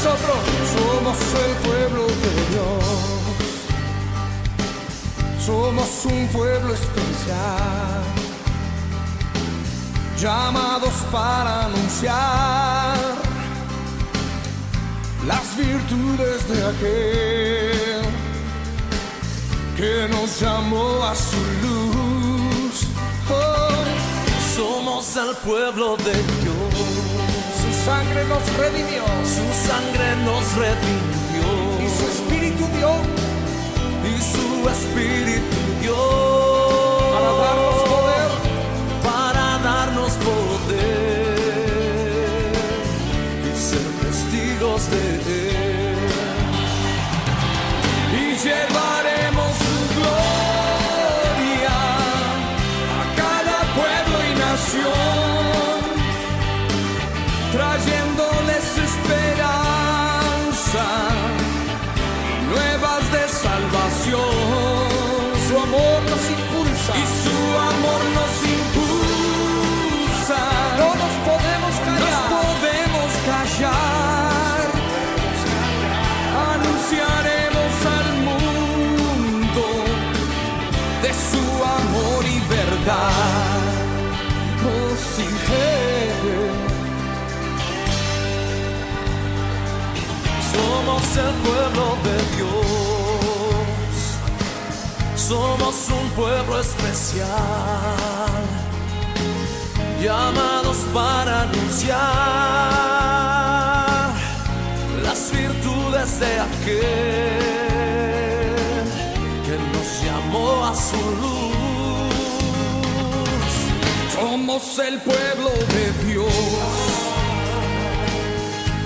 nosotros. Somos el pueblo de Dios. Somos un pueblo especial, llamados para anunciar las virtudes de aquel que nos llamó a su luz. Oh, somos el pueblo de Dios. Su sangre nos redimió. Su sangre nos redimió. Y su espíritu dio. Y su espíritu dio. Para darnos poder. Para darnos poder. Y ser testigos de Él. Y llevaremos su gloria a cada pueblo y nación, trayéndoles esperanza y nuevas de salvación. Su amor nos impulsa. Y su amor nos impulsa. No nos podemos callar. Nos podemos callar. Anunciaremos al mundo de su amor y verdad. Oh, sí, somos el pueblo de Dios. Somos un pueblo especial, llamados para anunciar las virtudes de aquel que nos llamó a su luz. somos el pueblo de Dios.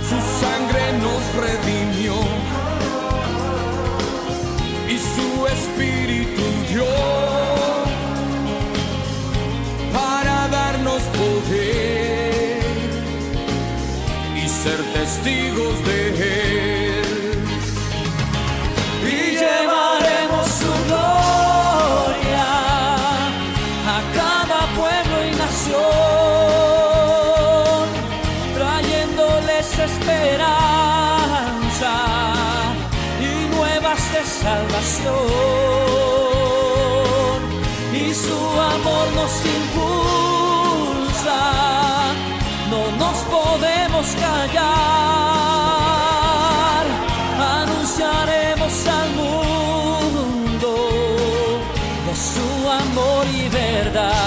Su sangre nos redimió y su espíritu dio para darnos poder y ser testigos de Él. Y llevaremos su gloria a cada pueblo y nación, trayéndoles esperanza y nuevas de salvación. Y su amor nos impulsa, no nos podemos callar. Anunciaremos al mundo de su amor y verdad.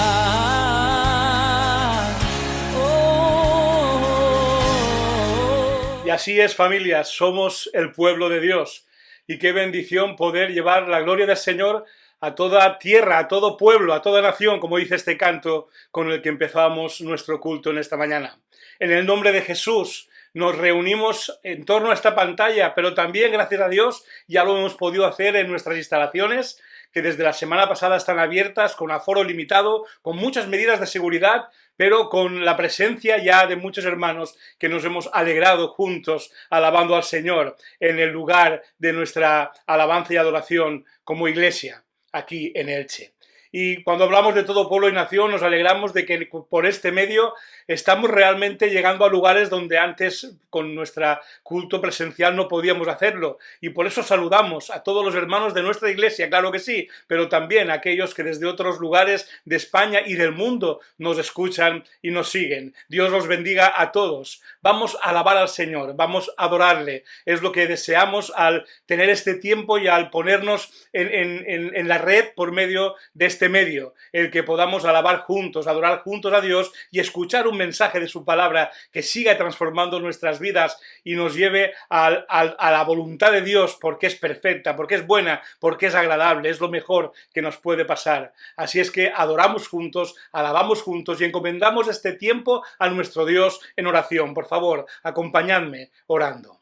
Y así es, familia, somos el pueblo de Dios. Y qué bendición poder llevar la gloria del Señor a toda tierra, a todo pueblo, a toda nación, como dice este canto con el que empezamos nuestro culto en esta mañana. En el nombre de Jesús nos reunimos en torno a esta pantalla, pero también, gracias a Dios, ya lo hemos podido hacer en nuestras instalaciones, que desde la semana pasada están abiertas, con aforo limitado, con muchas medidas de seguridad, pero con la presencia ya de muchos hermanos que nos hemos alegrado juntos alabando al Señor en el lugar de nuestra alabanza y adoración como iglesia, aquí en Elche. Y cuando hablamos de todo pueblo y nación, nos alegramos de que por este medio estamos realmente llegando a lugares donde antes con nuestro culto presencial no podíamos hacerlo. Y por eso saludamos a todos los hermanos de nuestra iglesia, claro que sí, pero también a aquellos que desde otros lugares de España y del mundo nos escuchan y nos siguen. Dios los bendiga a todos. Vamos a alabar al Señor, vamos a adorarle. Es lo que deseamos al tener este tiempo y al ponernos en la red por medio de este medio, el que podamos alabar juntos, adorar juntos a Dios y escuchar un mensaje de su palabra que siga transformando nuestras vidas y nos lleve a la voluntad de Dios, porque es perfecta, porque es buena, porque es agradable, es lo mejor que nos puede pasar. Así es que adoramos juntos, alabamos juntos y encomendamos este tiempo a nuestro Dios en oración. Por favor, acompañadme orando.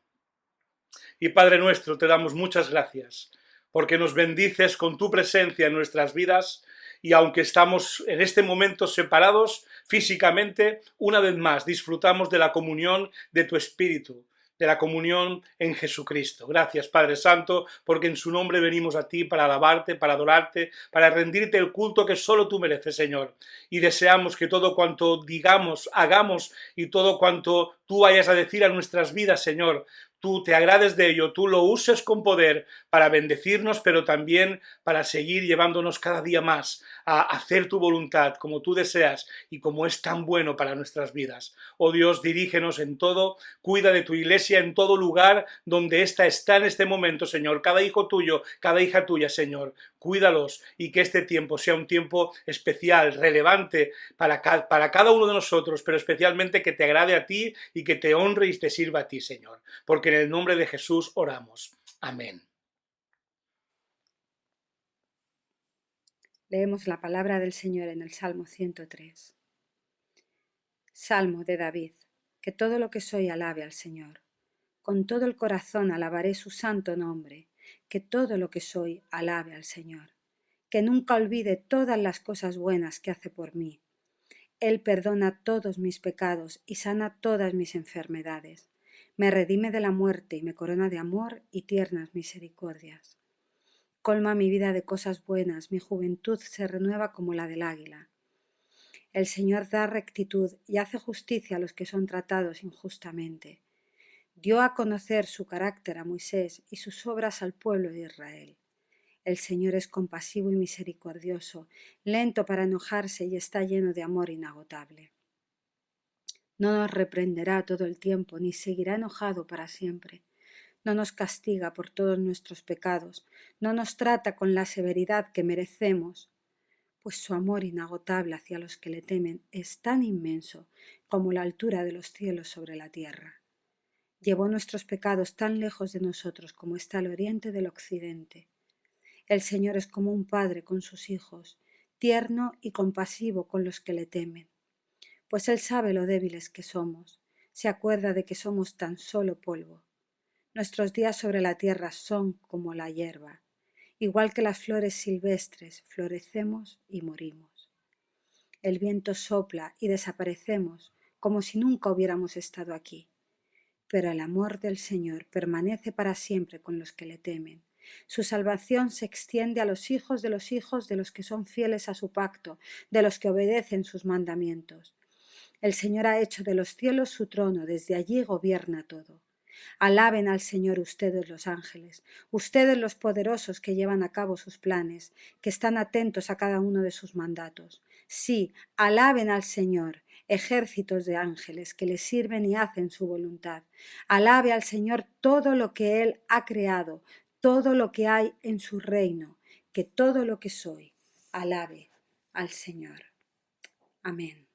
Y Padre nuestro, te damos muchas gracias porque nos bendices con tu presencia en nuestras vidas. Y aunque estamos en este momento separados físicamente, una vez más disfrutamos de la comunión de tu Espíritu, de la comunión en Jesucristo. Gracias, Padre Santo, porque en su nombre venimos a ti para alabarte, para adorarte, para rendirte el culto que solo tú mereces, Señor. Y deseamos que todo cuanto digamos, hagamos y todo cuanto tú vayas a decir a nuestras vidas, Señor, tú te agrades de ello, tú lo uses con poder para bendecirnos, pero también para seguir llevándonos cada día más a hacer tu voluntad como tú deseas y como es tan bueno para nuestras vidas. Oh Dios, dirígenos en todo, cuida de tu iglesia en todo lugar donde ésta está en este momento, Señor. Cada hijo tuyo, cada hija tuya, Señor, cuídalos y que este tiempo sea un tiempo especial, relevante para cada uno de nosotros, pero especialmente que te agrade a ti y que te honre y te sirva a ti, Señor. Porque en el nombre de Jesús oramos. Amén. Leemos la palabra del Señor en el Salmo 103. Salmo de David. Que todo lo que soy alabe al Señor. Con todo el corazón alabaré su santo nombre. Que todo lo que soy alabe al Señor. Que nunca olvide todas las cosas buenas que hace por mí. Él perdona todos mis pecados y sana todas mis enfermedades. Me redime de la muerte y me corona de amor y tiernas misericordias. Colma mi vida de cosas buenas, mi juventud se renueva como la del águila. El Señor da rectitud y hace justicia a los que son tratados injustamente. Dio a conocer su carácter a Moisés y sus obras al pueblo de Israel. El Señor es compasivo y misericordioso, lento para enojarse y está lleno de amor inagotable. No nos reprenderá todo el tiempo, ni seguirá enojado para siempre. No nos castiga por todos nuestros pecados, no nos trata con la severidad que merecemos, pues su amor inagotable hacia los que le temen es tan inmenso como la altura de los cielos sobre la tierra. Llevó nuestros pecados tan lejos de nosotros como está el oriente del occidente. El Señor es como un padre con sus hijos, tierno y compasivo con los que le temen, pues Él sabe lo débiles que somos, se acuerda de que somos tan solo polvo. Nuestros días sobre la tierra son como la hierba, igual que las flores silvestres, florecemos y morimos. El viento sopla y desaparecemos como si nunca hubiéramos estado aquí. Pero el amor del Señor permanece para siempre con los que le temen. Su salvación se extiende a los hijos de los que son fieles a su pacto, de los que obedecen sus mandamientos. El Señor ha hecho de los cielos su trono, desde allí gobierna todo. Alaben al Señor ustedes los ángeles, ustedes los poderosos que llevan a cabo sus planes, que están atentos a cada uno de sus mandatos. Sí, alaben al Señor, ejércitos de ángeles que le sirven y hacen su voluntad. Alabe al Señor todo lo que Él ha creado, todo lo que hay en su reino, que todo lo que soy, alabe al Señor. Amén.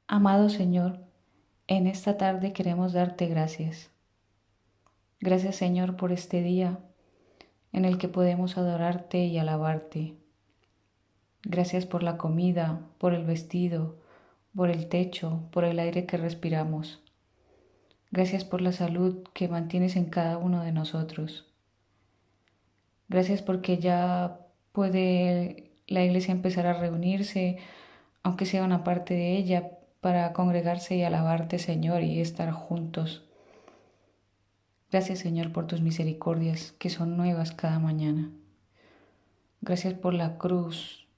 Amado Señor, en esta tarde queremos darte gracias. Gracias, Señor, por este día en el que podemos adorarte y alabarte. Gracias por la comida, por el vestido, por el techo, por el aire que respiramos. Gracias por la salud que mantienes en cada uno de nosotros. Gracias porque ya puede la iglesia empezar a reunirse, aunque sea una parte de ella, para congregarse y alabarte, Señor, y estar juntos. Gracias, Señor, por tus misericordias, que son nuevas cada mañana. Gracias por la cruz,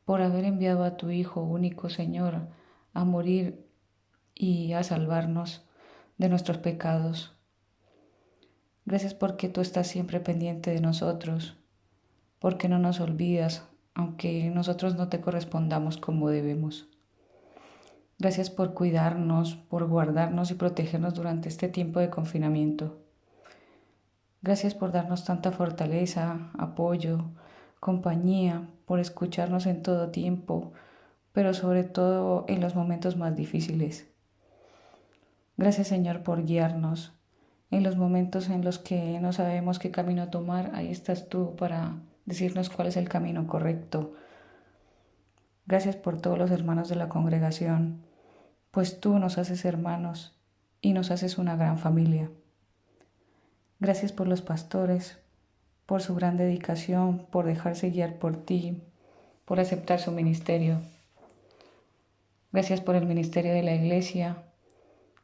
por haber enviado a tu Hijo único, Señor, a morir y a salvarnos de nuestros pecados. Gracias porque tú estás siempre pendiente de nosotros, porque no nos olvidas, aunque nosotros no te correspondamos como debemos. Gracias por cuidarnos, por guardarnos y protegernos durante este tiempo de confinamiento. Gracias por darnos tanta fortaleza, apoyo, compañía, por escucharnos en todo tiempo, pero sobre todo en los momentos más difíciles. Gracias, Señor, por guiarnos. En los momentos en los que no sabemos qué camino tomar, ahí estás tú para decirnos cuál es el camino correcto. Gracias por todos los hermanos de la congregación, pues tú nos haces hermanos y nos haces una gran familia. Gracias por los pastores, por su gran dedicación, por dejarse guiar por ti, por aceptar su ministerio. Gracias por el ministerio de la iglesia,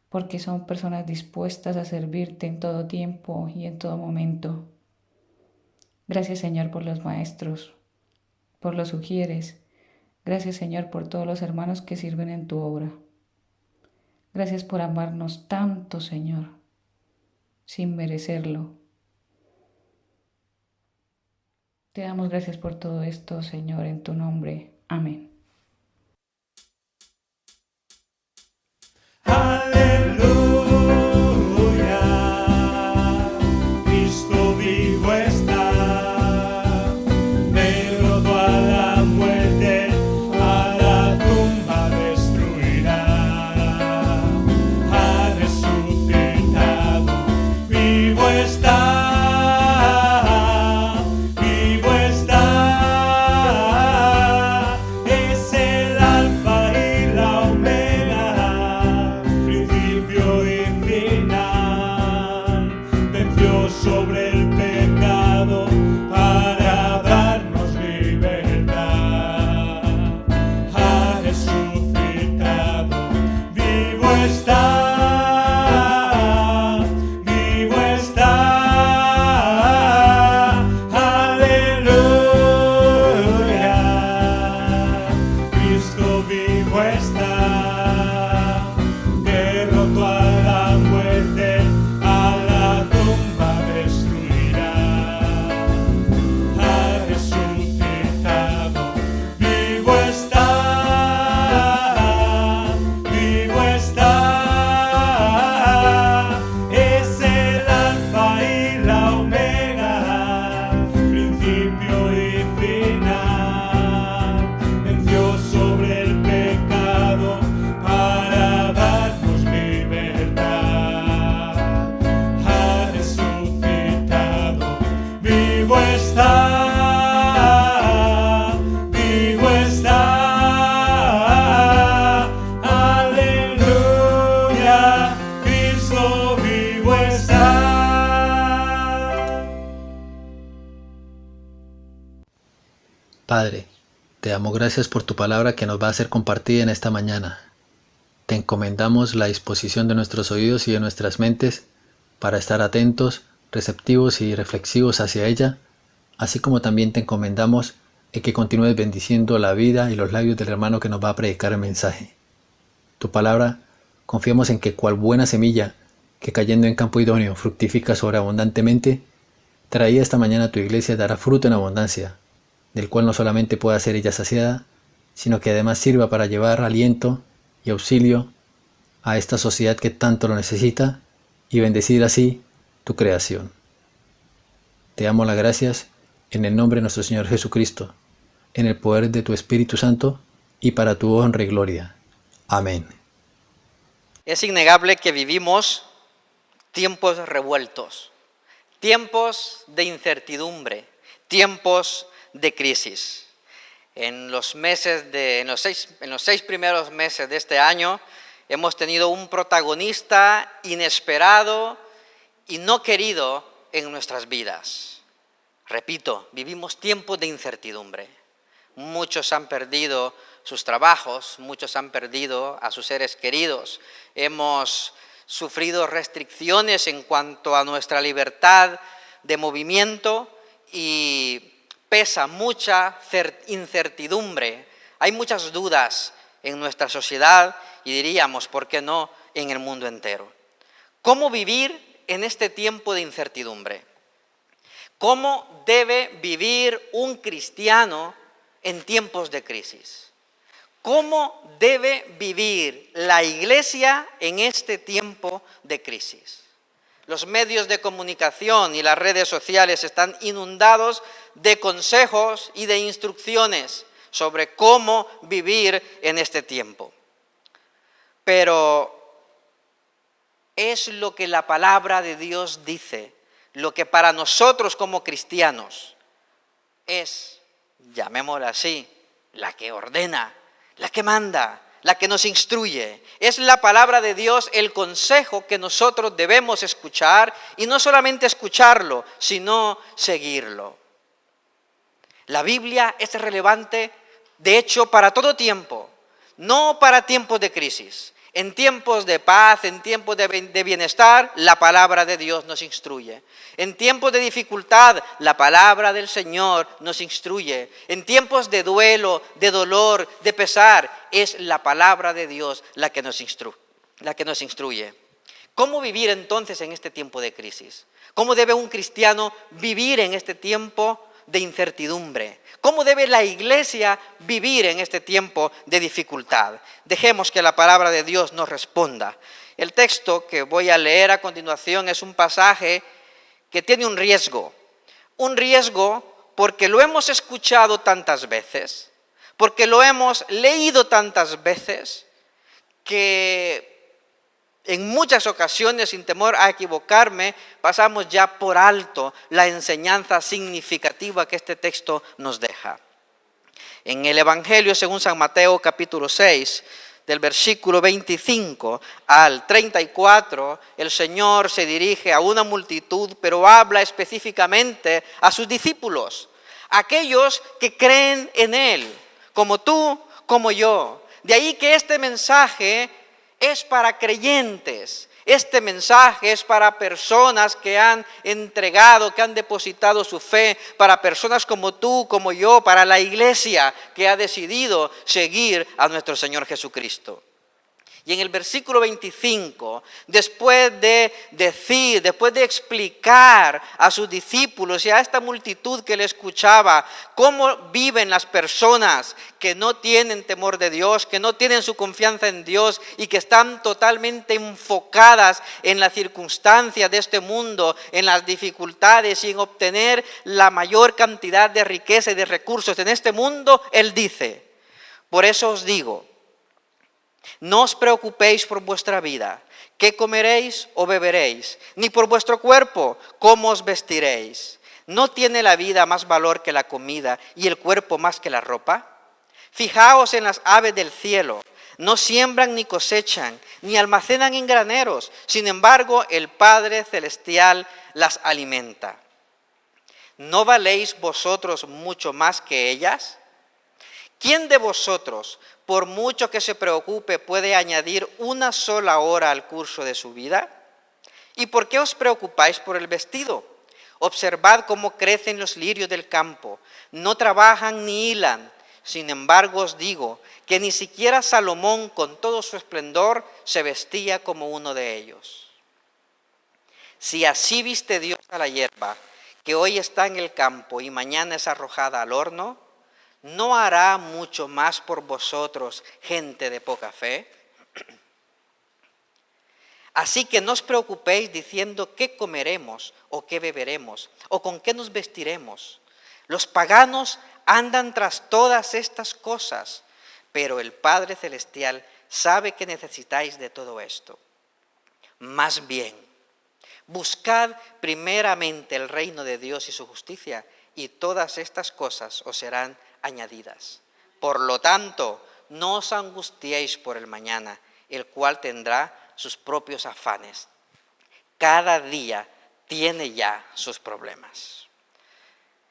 porque son personas dispuestas a servirte en todo tiempo y en todo momento. Gracias, Señor, por los maestros, por los sugieres. Gracias, Señor, por todos los hermanos que sirven en tu obra. Gracias por amarnos tanto, Señor, sin merecerlo. Te damos gracias por todo esto, Señor, en tu nombre. Amén. Cristo vivo está, derrotó a la muerte, a la tumba destruirá, ha resucitado, vivo está, es el alfa y la omega, principio y final, venció sobre el pecado para darnos libertad, ha resucitado, vivo está, aleluya, Cristo vivo está, derrotó a la muerte, a la tumba destruirá, ha resucitado, vivo está, es el alfa y la omega, principio y final, venció sobre el pecado para darnos libertad, ha resucitado, vivo está, aleluya, Cristo vivo está. Padre, te damos gracias por tu palabra que nos va a ser compartida en esta mañana. Te encomendamos la disposición de nuestros oídos y de nuestras mentes para estar atentos, receptivos y reflexivos hacia ella, así como también te encomendamos el que continúes bendiciendo la vida y los labios del hermano que nos va a predicar el mensaje. Tu palabra, confiamos en que cual buena semilla que cayendo en campo idóneo fructifica sobreabundantemente, traída esta mañana a tu iglesia dará fruto en abundancia, del cual no solamente pueda ser ella saciada, sino que además sirva para llevar aliento y auxilio a esta sociedad que tanto lo necesita y bendecir así tu creación. Te damos las gracias en el nombre de nuestro Señor Jesucristo, en el poder de tu Espíritu Santo y para tu honra y gloria. Amén. Es innegable que vivimos tiempos revueltos, Tiempos de incertidumbre, tiempos de crisis. En los 6 primeros meses de este año hemos tenido un protagonista inesperado y no querido en nuestras vidas. Repito, vivimos tiempos de incertidumbre. Muchos han perdido sus trabajos, muchos han perdido a sus seres queridos. Hemos sufrido restricciones en cuanto a nuestra libertad de movimiento y pesa mucha incertidumbre. Hay muchas dudas en nuestra sociedad y diríamos, ¿por qué no?, en el mundo entero. ¿Cómo vivir en este tiempo de incertidumbre? ¿Cómo debe vivir un cristiano en tiempos de crisis? ¿Cómo debe vivir la Iglesia en este tiempo de crisis? Los medios de comunicación y las redes sociales están inundados de consejos y de instrucciones sobre cómo vivir en este tiempo. Pero es lo que la palabra de Dios dice, lo que para nosotros como cristianos es, llamémosla así, la que ordena, la que manda, la que nos instruye. Es la palabra de Dios el consejo que nosotros debemos escuchar y no solamente escucharlo, sino seguirlo. La Biblia es relevante, de hecho, para todo tiempo, no para tiempos de crisis. En tiempos de paz, en tiempos de bienestar, la palabra de Dios nos instruye. En tiempos de dificultad, la palabra del Señor nos instruye. En tiempos de duelo, de dolor, de pesar, es la palabra de Dios la que nos instruye. ¿Cómo vivir entonces en este tiempo de crisis? ¿Cómo debe un cristiano vivir en este tiempo de incertidumbre? ¿Cómo debe la Iglesia vivir en este tiempo de dificultad? Dejemos que la palabra de Dios nos responda. El texto que voy a leer a continuación es un pasaje que tiene un riesgo porque lo hemos escuchado tantas veces, porque lo hemos leído tantas veces, que en muchas ocasiones, sin temor a equivocarme, pasamos ya por alto la enseñanza significativa que este texto nos deja. En el Evangelio según San Mateo capítulo 6, del versículo 25 al 34, el Señor se dirige a una multitud, pero habla específicamente a sus discípulos, aquellos que creen en Él, como tú, como yo. De ahí que este mensaje es para creyentes, este mensaje es para personas que han entregado, que han depositado su fe, para personas como tú, como yo, para la Iglesia que ha decidido seguir a nuestro Señor Jesucristo. Y en el versículo 25, después de explicar a sus discípulos y a esta multitud que le escuchaba cómo viven las personas que no tienen temor de Dios, que no tienen su confianza en Dios y que están totalmente enfocadas en las circunstancias de este mundo, en las dificultades y en obtener la mayor cantidad de riqueza y de recursos en este mundo, Él dice: por eso os digo, no os preocupéis por vuestra vida, qué comeréis o beberéis, ni por vuestro cuerpo, cómo os vestiréis. ¿No tiene la vida más valor que la comida y el cuerpo más que la ropa? Fijaos en las aves del cielo, no siembran ni cosechan, ni almacenan en graneros, sin embargo el Padre Celestial las alimenta. ¿No valéis vosotros mucho más que ellas? ¿Quién de vosotros, por mucho que se preocupe, puede añadir una sola hora al curso de su vida? ¿Y por qué os preocupáis por el vestido? Observad cómo crecen los lirios del campo, no trabajan ni hilan. Sin embargo os digo que ni siquiera Salomón con todo su esplendor se vestía como uno de ellos. Si así viste Dios a la hierba, que hoy está en el campo y mañana es arrojada al horno, ¿no hará mucho más por vosotros, gente de poca fe? Así que no os preocupéis diciendo qué comeremos o qué beberemos o con qué nos vestiremos. Los paganos andan tras todas estas cosas, pero el Padre Celestial sabe que necesitáis de todo esto. Más bien, Buscad primeramente el reino de Dios y su justicia, y todas estas cosas os serán añadidas. Por lo tanto, no os angustiéis por el mañana, el cual tendrá sus propios afanes. Cada día tiene ya sus problemas.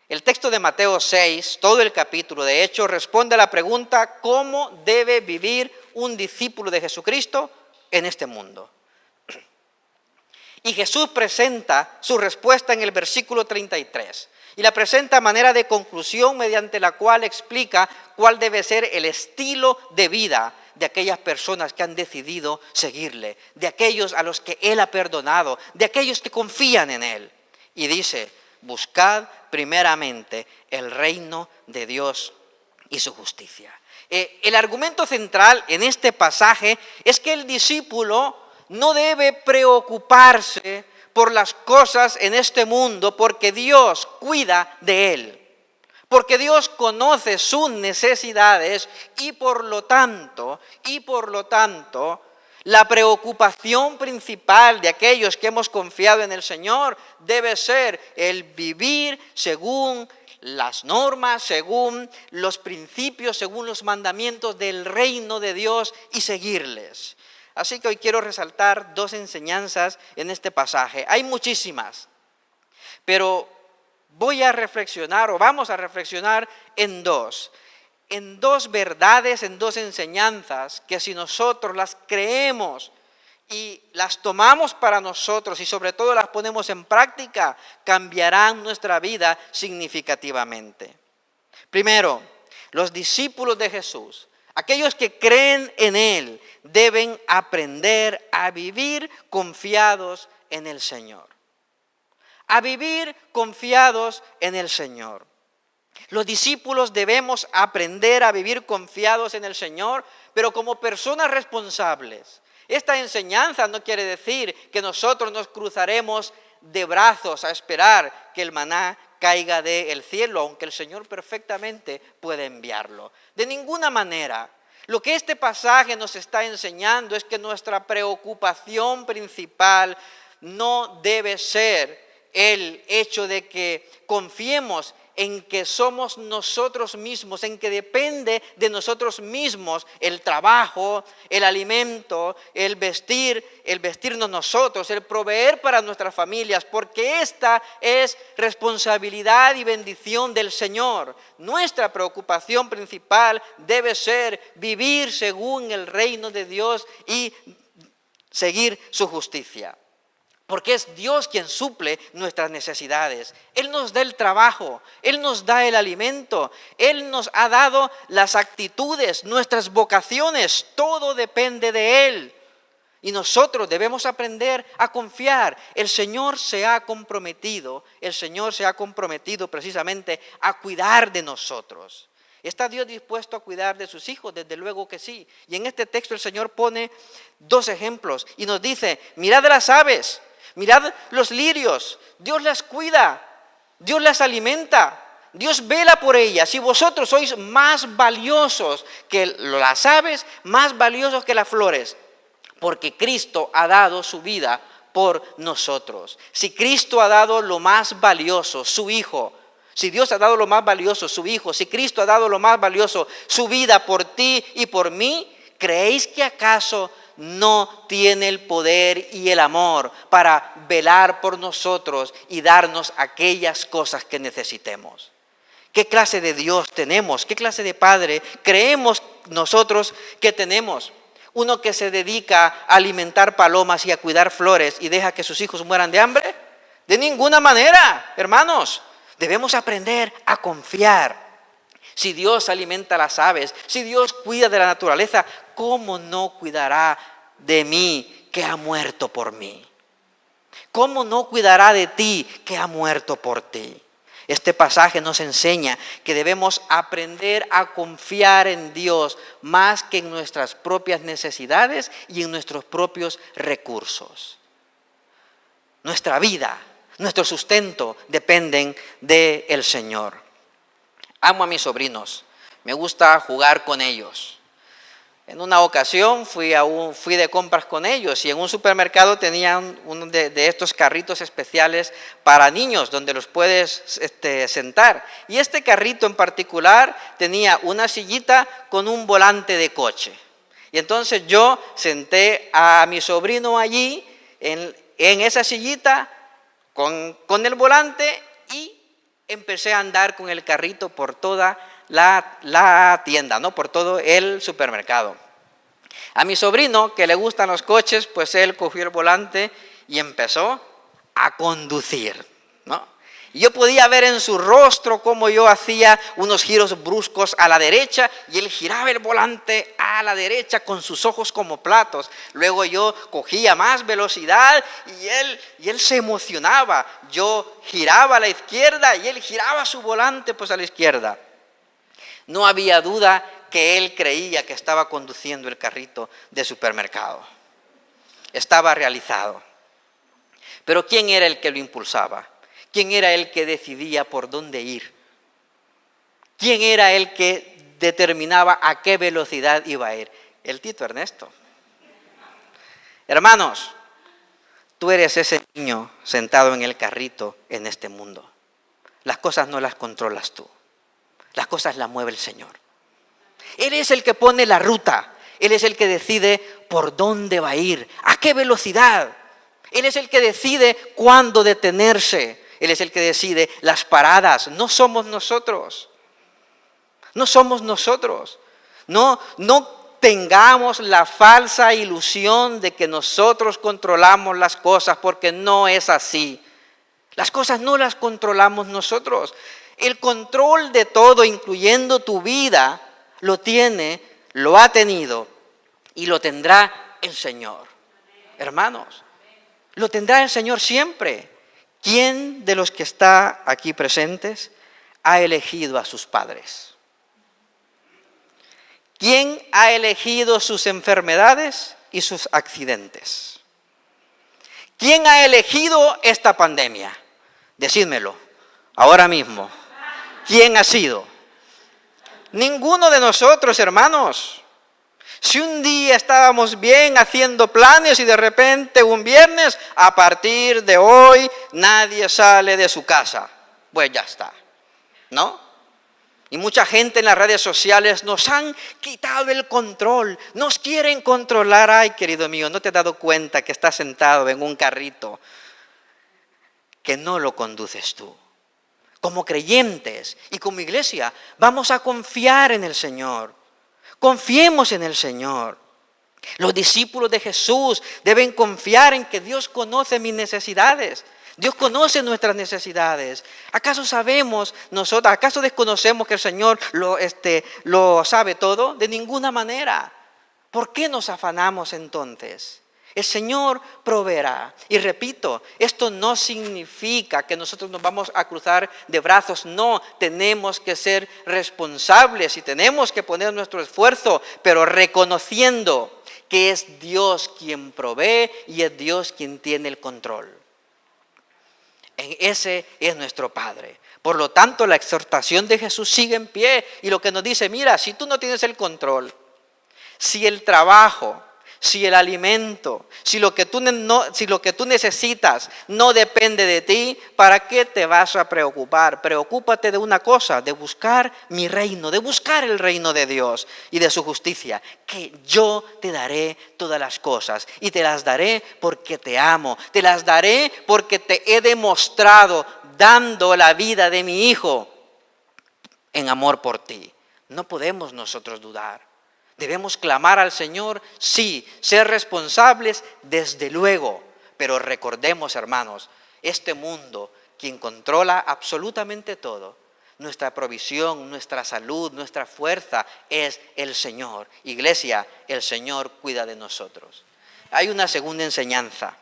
El texto de Mateo 6, todo el capítulo, de hecho, responde a la pregunta: ¿cómo debe vivir un discípulo de Jesucristo en este mundo? Y Jesús presenta su respuesta en el versículo 33. Y la presenta a manera de conclusión, mediante la cual explica cuál debe ser el estilo de vida de aquellas personas que han decidido seguirle, de aquellos a los que Él ha perdonado, de aquellos que confían en Él. Y dice: buscad primeramente el reino de Dios y su justicia. El argumento central en este pasaje es que el discípulo no debe preocuparse por las cosas en este mundo, porque Dios cuida de él, porque Dios conoce sus necesidades y por lo tanto, la preocupación principal de aquellos que hemos confiado en el Señor debe ser el vivir según las normas, según los principios, según los mandamientos del reino de Dios y seguirles. Así que hoy quiero resaltar dos enseñanzas en este pasaje. Hay muchísimas, pero vamos a reflexionar en dos verdades, en dos enseñanzas que si nosotros las creemos y las tomamos para nosotros y sobre todo las ponemos en práctica, cambiarán nuestra vida significativamente. Primero, los discípulos de Jesús, aquellos que creen en Él, deben aprender a vivir confiados en el Señor. A vivir confiados en el Señor. Los discípulos debemos aprender a vivir confiados en el Señor, pero como personas responsables. Esta enseñanza no quiere decir que nosotros nos cruzaremos de brazos a esperar que el maná caiga del cielo, aunque el Señor perfectamente puede enviarlo. De ninguna manera. Lo que este pasaje nos está enseñando es que nuestra preocupación principal no debe ser el hecho de que confiemos en que somos nosotros mismos, en que depende de nosotros mismos el trabajo, el alimento, el vestirnos nosotros, el proveer para nuestras familias, porque esta es responsabilidad y bendición del Señor. Nuestra preocupación principal debe ser vivir según el reino de Dios y seguir su justicia. Porque es Dios quien suple nuestras necesidades. Él nos da el trabajo, Él nos da el alimento, Él nos ha dado las actitudes, nuestras vocaciones, todo depende de Él. Y nosotros debemos aprender a confiar. El Señor se ha comprometido precisamente a cuidar de nosotros. ¿Está Dios dispuesto a cuidar de sus hijos? Desde luego que sí. Y en este texto el Señor pone dos ejemplos y nos dice: mirad las aves. Mirad los lirios, Dios las cuida, Dios las alimenta, Dios vela por ellas. Y vosotros sois más valiosos que las aves, más valiosos que las flores, porque Cristo ha dado su vida por nosotros. Si Cristo ha dado lo más valioso, su Hijo, si Dios ha dado lo más valioso, su Hijo, si Cristo ha dado lo más valioso, su vida por ti y por mí, ¿creéis que acaso no tiene el poder y el amor para velar por nosotros y darnos aquellas cosas que necesitemos? ¿Qué clase de Dios tenemos? ¿Qué clase de Padre creemos nosotros que tenemos? ¿Uno que se dedica a alimentar palomas y a cuidar flores y deja que sus hijos mueran de hambre? De ninguna manera, hermanos. Debemos aprender a confiar. Si Dios alimenta a las aves, si Dios cuida de la naturaleza, ¿cómo no cuidará de mí que ha muerto por mí? ¿Cómo no cuidará de ti que ha muerto por ti? Este pasaje nos enseña que debemos aprender a confiar en Dios más que en nuestras propias necesidades y en nuestros propios recursos. Nuestra vida, nuestro sustento dependen del Señor. Amo a mis sobrinos, me gusta jugar con ellos. En una ocasión fui de compras con ellos y en un supermercado tenían uno de estos carritos especiales para niños donde los puedes sentar. Y este carrito en particular tenía una sillita con un volante de coche. Y entonces yo senté a mi sobrino allí en esa sillita con el volante y empecé a andar con el carrito por toda la tienda, ¿no? Por todo el supermercado. A mi sobrino, que le gustan los coches, pues él cogió el volante y empezó a conducir, ¿no? Y yo podía ver en su rostro cómo yo hacía unos giros bruscos a la derecha y él giraba el volante a la derecha con sus ojos como platos. Luego yo cogía más velocidad y él se emocionaba. Yo giraba a la izquierda y él giraba su volante pues a la izquierda. No había duda que él creía que estaba conduciendo el carrito de supermercado. Estaba realizado. Pero ¿quién era el que lo impulsaba? ¿Quién era el que decidía por dónde ir? ¿Quién era el que determinaba a qué velocidad iba a ir? El Tito Ernesto. Hermanos, tú eres ese niño sentado en el carrito en este mundo. Las cosas no las controlas tú. Las cosas las mueve el Señor. Él es el que pone la ruta. Él es el que decide por dónde va a ir, a qué velocidad. Él es el que decide cuándo detenerse. Él es el que decide las paradas. No somos nosotros. No somos nosotros. No tengamos la falsa ilusión de que nosotros controlamos las cosas, porque no es así. Las cosas no las controlamos nosotros. El control de todo, incluyendo tu vida, lo ha tenido y lo tendrá el Señor. Hermanos, lo tendrá el Señor siempre. ¿Quién de los que está aquí presentes ha elegido a sus padres? ¿Quién ha elegido sus enfermedades y sus accidentes? ¿Quién ha elegido esta pandemia? Decídmelo ahora mismo. ¿Quién ha sido? Ninguno de nosotros, hermanos. Si un día estábamos bien haciendo planes y de repente un viernes, a partir de hoy nadie sale de su casa, pues ya está, ¿no? Y mucha gente en las redes sociales nos han quitado el control, nos quieren controlar. Ay, querido mío, ¿no te has dado cuenta que estás sentado en un carrito que no lo conduces tú? Como creyentes y como iglesia vamos a confiar en el Señor. Confiemos en el Señor. Los discípulos de Jesús deben confiar en que Dios conoce mis necesidades. Dios conoce nuestras necesidades. ¿Acaso acaso desconocemos que el Señor lo sabe todo? De ninguna manera. ¿Por qué nos afanamos entonces? El Señor proveerá. Y repito, esto no significa que nosotros nos vamos a cruzar de brazos. No, tenemos que ser responsables y tenemos que poner nuestro esfuerzo, pero reconociendo que es Dios quien provee y es Dios quien tiene el control. Ese es nuestro Padre. Por lo tanto, la exhortación de Jesús sigue en pie y lo que nos dice, mira, si tú no tienes el control, si el trabajo, si el alimento, si lo que tú necesitas no depende de ti, ¿para qué te vas a preocupar? Preocúpate de una cosa, de buscar mi reino, de buscar el reino de Dios y de su justicia, que yo te daré todas las cosas y te las daré porque te amo, te las daré porque te he demostrado dando la vida de mi Hijo en amor por ti. No podemos nosotros dudar. Debemos clamar al Señor, sí, ser responsables, desde luego. Pero recordemos, hermanos, este mundo, quien controla absolutamente todo, nuestra provisión, nuestra salud, nuestra fuerza, es el Señor. Iglesia, el Señor cuida de nosotros. Hay una segunda enseñanza,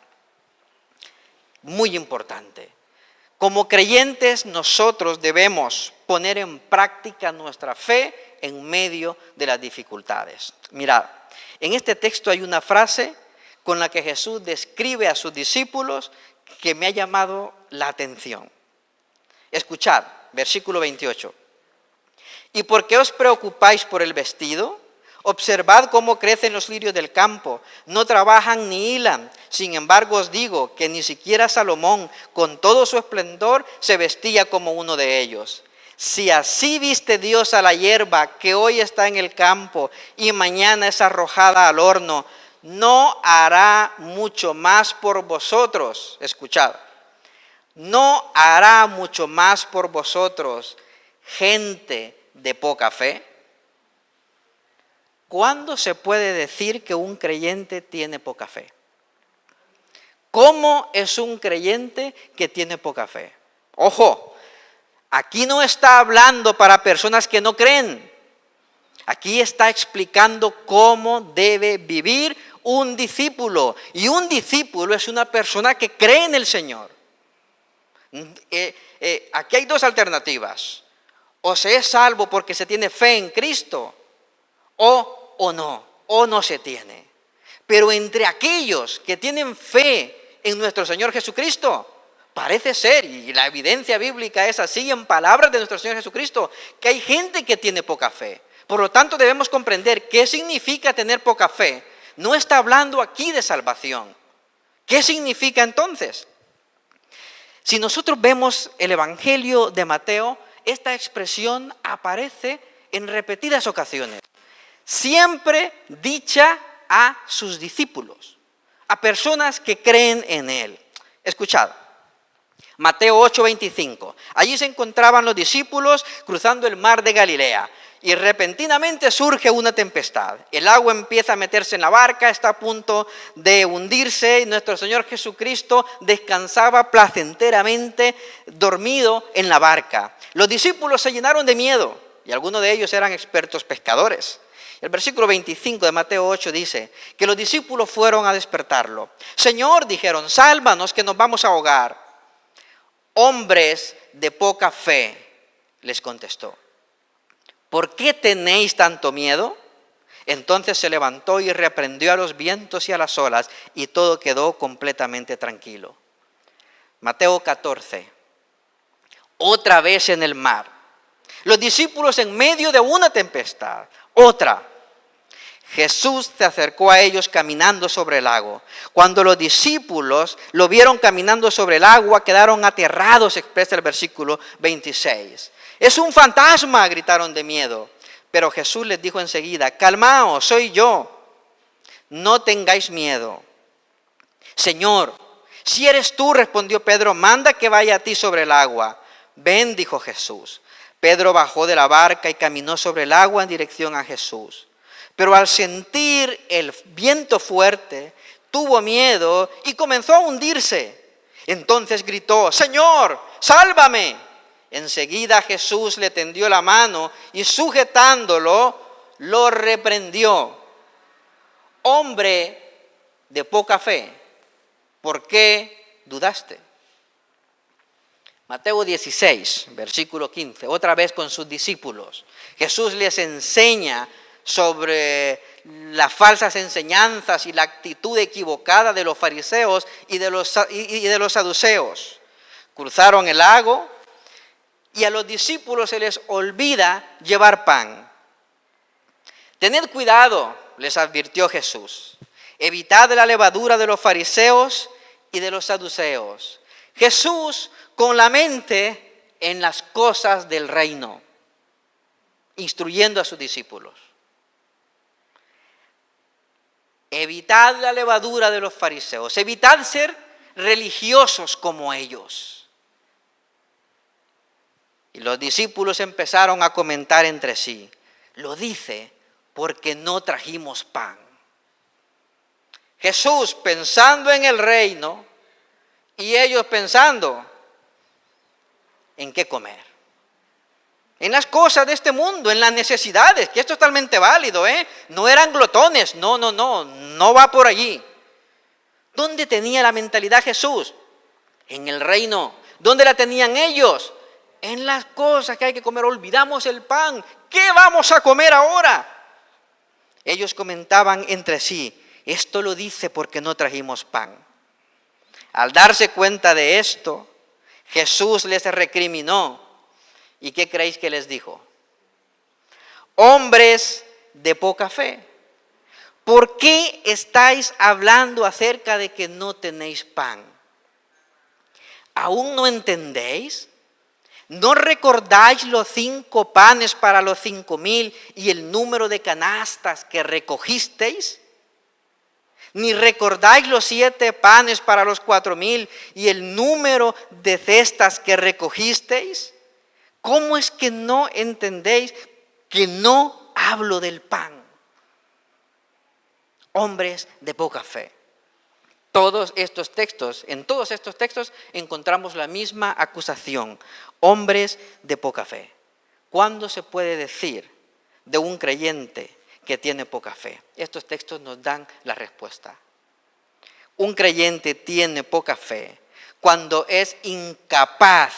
muy importante. Como creyentes, nosotros debemos poner en práctica nuestra fe en medio de las dificultades. Mirad, en este texto hay una frase con la que Jesús describe a sus discípulos que me ha llamado la atención. Escuchad, versículo 28. ¿Y por qué os preocupáis por el vestido? Observad cómo crecen los lirios del campo, no trabajan ni hilan. Sin embargo os digo que ni siquiera Salomón, con todo su esplendor, se vestía como uno de ellos. Si así viste Dios a la hierba que hoy está en el campo y mañana es arrojada al horno, ¿no hará mucho más por vosotros? Escuchad. ¿No hará mucho más por vosotros, gente de poca fe? ¿Cuándo se puede decir que un creyente tiene poca fe? ¿Cómo es un creyente que tiene poca fe? Ojo, aquí no está hablando para personas que no creen. Aquí está explicando cómo debe vivir un discípulo. Y un discípulo es una persona que cree en el Señor. Aquí hay dos alternativas. O se es salvo porque se tiene fe en Cristo, o no se tiene. Pero entre aquellos que tienen fe en nuestro Señor Jesucristo, parece ser, y la evidencia bíblica es así en palabras de nuestro Señor Jesucristo, que hay gente que tiene poca fe. Por lo tanto, debemos comprender qué significa tener poca fe. No está hablando aquí de salvación. ¿Qué significa entonces? Si nosotros vemos el Evangelio de Mateo, esta expresión aparece en repetidas ocasiones, siempre dicha a sus discípulos, a personas que creen en Él. Escuchad, Mateo 8:25. Allí se encontraban los discípulos cruzando el mar de Galilea y repentinamente surge una tempestad. El agua empieza a meterse en la barca, está a punto de hundirse y nuestro Señor Jesucristo descansaba placenteramente dormido en la barca. Los discípulos se llenaron de miedo y algunos de ellos eran expertos pescadores. El versículo 25 de Mateo 8 dice que los discípulos fueron a despertarlo. Señor, dijeron, sálvanos que nos vamos a ahogar. Hombres de poca fe, les contestó. ¿Por qué tenéis tanto miedo? Entonces se levantó y reprendió a los vientos y a las olas y todo quedó completamente tranquilo. Mateo 14. Otra vez en el mar. Los discípulos en medio de una tempestad. Otra. Jesús se acercó a ellos caminando sobre el lago. Cuando los discípulos lo vieron caminando sobre el agua, quedaron aterrados, expresa el versículo 26. ¡Es un fantasma!, gritaron de miedo. Pero Jesús les dijo enseguida, calmaos, soy yo. No tengáis miedo. Señor, si eres tú, respondió Pedro, manda que vaya a ti sobre el agua. Ven, dijo Jesús. Pedro bajó de la barca y caminó sobre el agua en dirección a Jesús. Pero al sentir el viento fuerte, tuvo miedo y comenzó a hundirse. Entonces gritó, Señor, sálvame. Enseguida Jesús le tendió la mano y sujetándolo, lo reprendió. Hombre de poca fe, ¿por qué dudaste? Mateo 16, versículo 15, otra vez con sus discípulos. Jesús les enseña sobre las falsas enseñanzas y la actitud equivocada de los fariseos y de los saduceos. Cruzaron el lago y a los discípulos se les olvida llevar pan. Tened cuidado, les advirtió Jesús. Evitad la levadura de los fariseos y de los saduceos. Jesús con la mente en las cosas del reino, instruyendo a sus discípulos. Evitad la levadura de los fariseos, evitad ser religiosos como ellos. Y los discípulos empezaron a comentar entre sí, lo dice porque no trajimos pan. Jesús pensando en el reino y ellos pensando en qué comer. En las cosas de este mundo, en las necesidades, que esto es totalmente válido, No eran glotones, no va por allí. ¿Dónde tenía la mentalidad Jesús? En el reino. ¿Dónde la tenían ellos? En las cosas que hay que comer. Olvidamos el pan. ¿Qué vamos a comer ahora? Ellos comentaban entre sí, esto lo dice porque no trajimos pan. Al darse cuenta de esto, Jesús les recriminó. ¿Y qué creéis que les dijo? Hombres de poca fe. ¿Por qué estáis hablando acerca de que no tenéis pan? ¿Aún no entendéis? ¿No recordáis los 5 panes para los 5,000 y el número de canastas que recogisteis? ¿Ni recordáis los 7 panes para los 4,000 y el número de cestas que recogisteis? ¿Cómo es que no entendéis que no hablo del pan? Hombres de poca fe. En todos estos textos encontramos la misma acusación. Hombres de poca fe. ¿Cuándo se puede decir de un creyente que tiene poca fe? Estos textos nos dan la respuesta. Un creyente tiene poca fe cuando es incapaz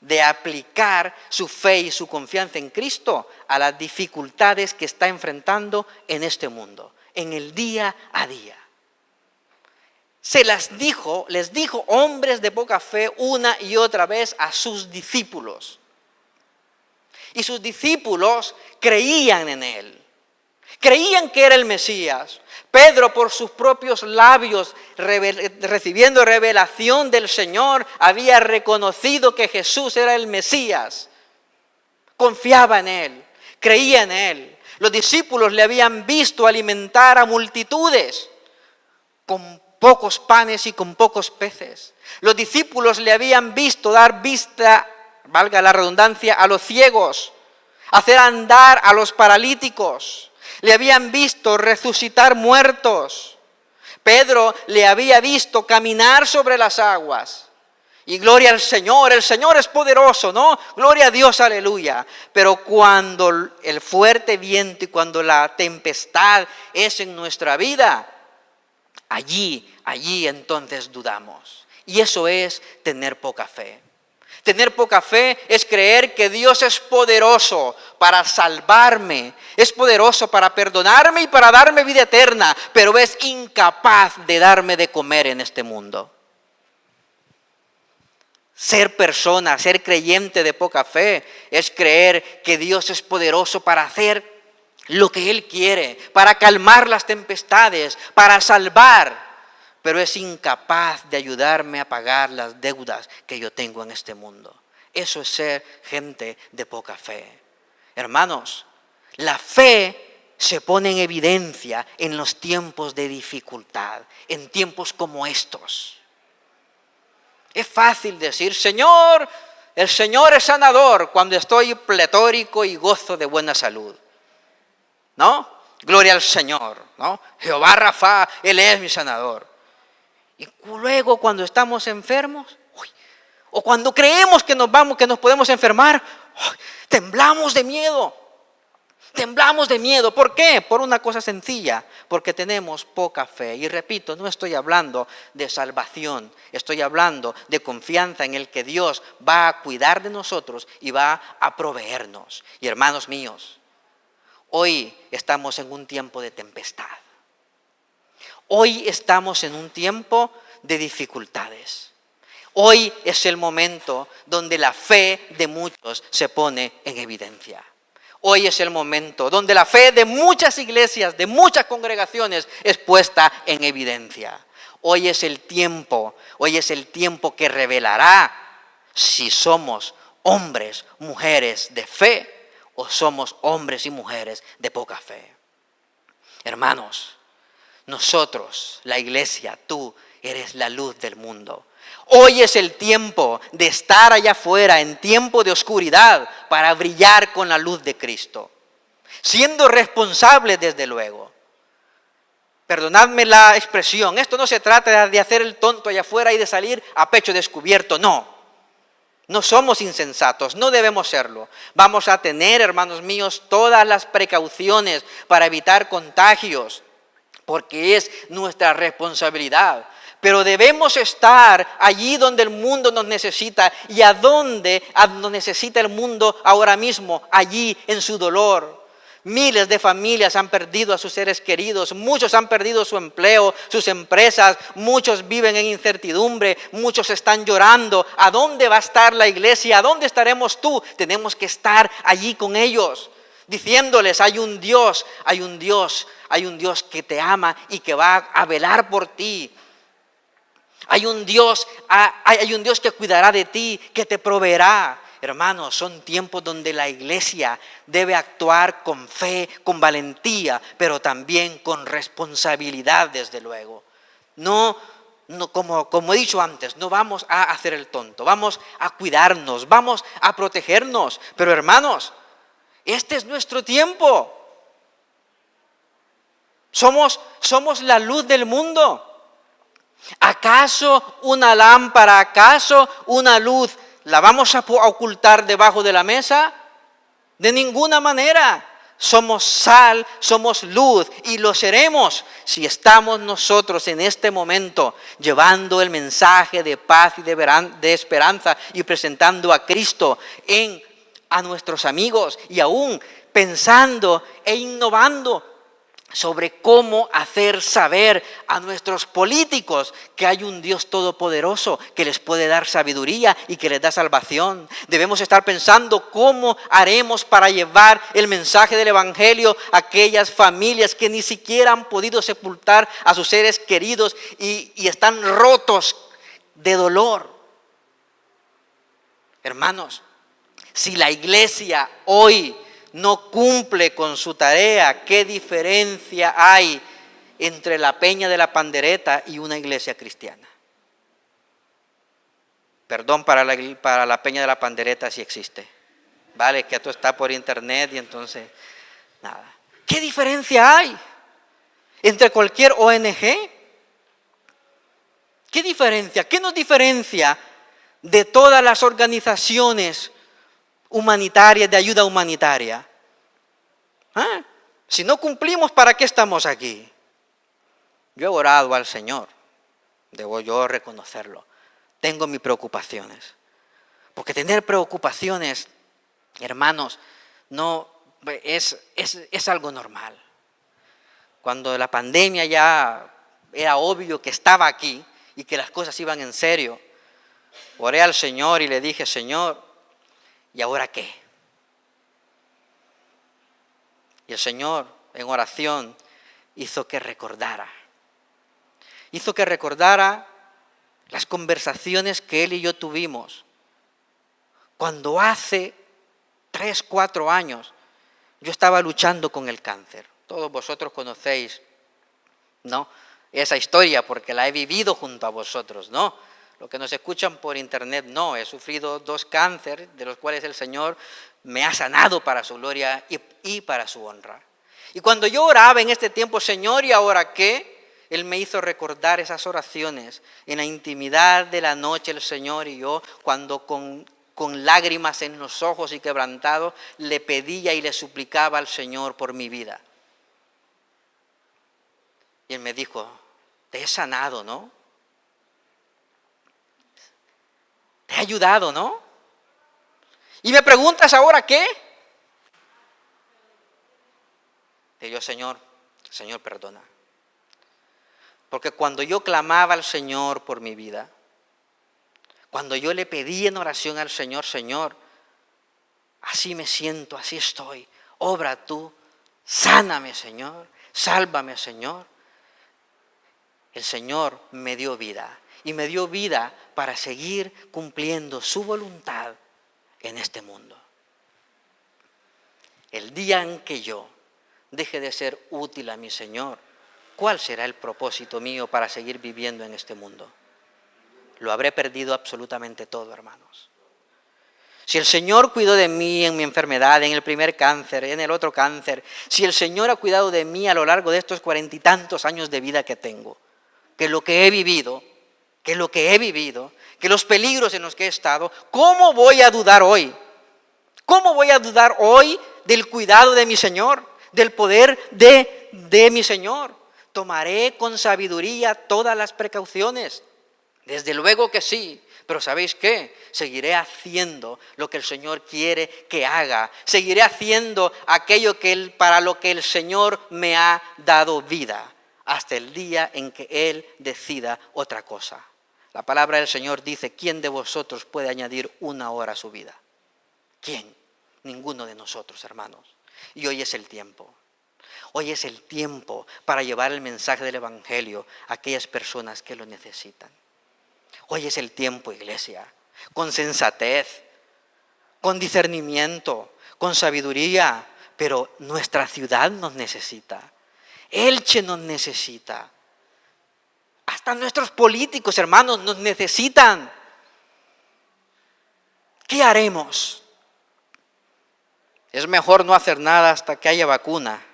de aplicar su fe y su confianza en Cristo a las dificultades que está enfrentando en este mundo, en el día a día. Les dijo hombres de poca fe una y otra vez a sus discípulos. Y sus discípulos creían en él. Creían que era el Mesías. Pedro, por sus propios labios, recibiendo revelación del Señor, había reconocido que Jesús era el Mesías. Confiaba en él, creía en él. Los discípulos le habían visto alimentar a multitudes con pocos panes y con pocos peces. Los discípulos le habían visto dar vista, valga la redundancia, a los ciegos, hacer andar a los paralíticos. Le habían visto resucitar muertos. Pedro le había visto caminar sobre las aguas. Y gloria al Señor, el Señor es poderoso, ¿no? Gloria a Dios, aleluya. Pero cuando el fuerte viento y cuando la tempestad es en nuestra vida, allí entonces dudamos. Y eso es tener poca fe. Tener poca fe es creer que Dios es poderoso para salvarme, es poderoso para perdonarme y para darme vida eterna, pero es incapaz de darme de comer en este mundo. Ser persona, ser creyente de poca fe es creer que Dios es poderoso para hacer lo que Él quiere, para calmar las tempestades, para salvar, pero es incapaz de ayudarme a pagar las deudas que yo tengo en este mundo. Eso es ser gente de poca fe. Hermanos, la fe se pone en evidencia en los tiempos de dificultad, en tiempos como estos. Es fácil decir, Señor, el Señor es sanador cuando estoy pletórico y gozo de buena salud. ¿No? Gloria al Señor, ¿no? Jehová Rafa, Él es mi sanador. Y luego cuando estamos enfermos, o cuando creemos que nos podemos enfermar, temblamos de miedo. Temblamos de miedo. ¿Por qué? Por una cosa sencilla, porque tenemos poca fe. Y repito, no estoy hablando de salvación, estoy hablando de confianza en el que Dios va a cuidar de nosotros y va a proveernos. Y hermanos míos, hoy estamos en un tiempo de tempestad. Hoy estamos en un tiempo de dificultades. Hoy es el momento donde la fe de muchos se pone en evidencia. Hoy es el momento donde la fe de muchas iglesias, de muchas congregaciones es puesta en evidencia. Hoy es el tiempo que revelará si somos hombres, mujeres de fe o somos hombres y mujeres de poca fe. Hermanos, nosotros, la iglesia, tú eres la luz del mundo. Hoy es el tiempo de estar allá afuera en tiempo de oscuridad para brillar con la luz de Cristo. Siendo responsables desde luego. Perdonadme la expresión, esto no se trata de hacer el tonto allá afuera y de salir a pecho descubierto, no. No somos insensatos, no debemos serlo. Vamos a tener, hermanos míos, todas las precauciones para evitar contagios, porque es nuestra responsabilidad. Pero debemos estar allí donde el mundo nos necesita. ¿Y a dónde nos necesita el mundo ahora mismo? Allí en su dolor. Miles de familias han perdido a sus seres queridos, muchos han perdido su empleo, sus empresas, muchos viven en incertidumbre, muchos están llorando. ¿A dónde va a estar la iglesia? ¿A dónde estaremos tú? Tenemos que estar allí con ellos. diciéndoles, hay un Dios, hay un Dios, hay un Dios que te ama y que va a velar por ti. Hay un Dios que cuidará de ti, que te proveerá. Hermanos, son tiempos donde la iglesia debe actuar con fe, con valentía, pero también con responsabilidad, desde luego. No, como he dicho antes, no vamos a hacer el tonto, vamos a cuidarnos, vamos a protegernos. Pero hermanos, este es nuestro tiempo. Somos la luz del mundo. ¿Acaso una lámpara, acaso una luz, la vamos a ocultar debajo de la mesa? De ninguna manera. Somos sal, somos luz y lo seremos si estamos nosotros en este momento llevando el mensaje de paz y de esperanza y presentando a Cristo a nuestros amigos y aún pensando e innovando sobre cómo hacer saber a nuestros políticos que hay un Dios todopoderoso que les puede dar sabiduría y que les da salvación. Debemos estar pensando cómo haremos para llevar el mensaje del Evangelio a aquellas familias que ni siquiera han podido sepultar a sus seres queridos y están rotos de dolor. Hermanos, si la iglesia hoy no cumple con su tarea, ¿qué diferencia hay entre la Peña de la Pandereta y una iglesia cristiana? Perdón para la Peña de la Pandereta si existe. Vale, que esto está por internet y entonces, nada. ¿Qué diferencia hay entre cualquier ONG? ¿Qué diferencia? ¿Qué nos diferencia de todas las organizaciones humanitarias, de ayuda humanitaria? Si no cumplimos, ¿para qué estamos aquí? Yo he orado al Señor, debo yo reconocerlo. Tengo mis preocupaciones. Porque tener preocupaciones, hermanos, no es algo normal. Cuando la pandemia ya era obvio que estaba aquí y que las cosas iban en serio, oré al Señor y le dije, Señor, ¿y ahora qué? Y el Señor, en oración, hizo que recordara las conversaciones que Él y yo tuvimos cuando hace 3, 4 años yo estaba luchando con el cáncer. Todos vosotros conocéis, ¿no?, esa historia porque la he vivido junto a vosotros, ¿no? Los que nos escuchan por internet, no, he sufrido 2 cánceres, de los cuales el Señor me ha sanado para su gloria y para su honra. Y cuando yo oraba en este tiempo, Señor, ¿y ahora qué? Él me hizo recordar esas oraciones en la intimidad de la noche, el Señor y yo, cuando con lágrimas en los ojos y quebrantado, le pedía y le suplicaba al Señor por mi vida. Y Él me dijo, te he sanado, ¿no? Te ha ayudado, ¿no? Y me preguntas ahora qué. Y yo, Señor, perdona. Porque cuando yo clamaba al Señor por mi vida, cuando yo le pedí en oración al Señor, Señor, así me siento, así estoy, obra tú, sáname, Señor, sálvame, Señor. El Señor me dio vida. Y me dio vida para seguir cumpliendo su voluntad en este mundo. El día en que yo deje de ser útil a mi Señor, ¿cuál será el propósito mío para seguir viviendo en este mundo? Lo habré perdido absolutamente todo, hermanos. Si el Señor cuidó de mí en mi enfermedad, en el primer cáncer, en el otro cáncer, si el Señor ha cuidado de mí a lo largo de estos 40 y tantos años de vida que tengo, que lo que he vivido, que los peligros en los que he estado, ¿cómo voy a dudar hoy? ¿Cómo voy a dudar hoy del cuidado de mi Señor, del poder de mi Señor? Tomaré con sabiduría todas las precauciones. Desde luego que sí, pero ¿sabéis qué? Seguiré haciendo lo que el Señor quiere que haga. Seguiré haciendo aquello para lo que el Señor me ha dado vida, hasta el día en que Él decida otra cosa. La palabra del Señor dice, ¿quién de vosotros puede añadir 1 hora a su vida? ¿Quién? Ninguno de nosotros, hermanos. Y hoy es el tiempo. Hoy es el tiempo para llevar el mensaje del Evangelio a aquellas personas que lo necesitan. Hoy es el tiempo, iglesia, con sensatez, con discernimiento, con sabiduría, pero nuestra ciudad nos necesita. Elche nos necesita. Hasta nuestros políticos, hermanos, nos necesitan. ¿Qué haremos? Es mejor no hacer nada hasta que haya vacuna.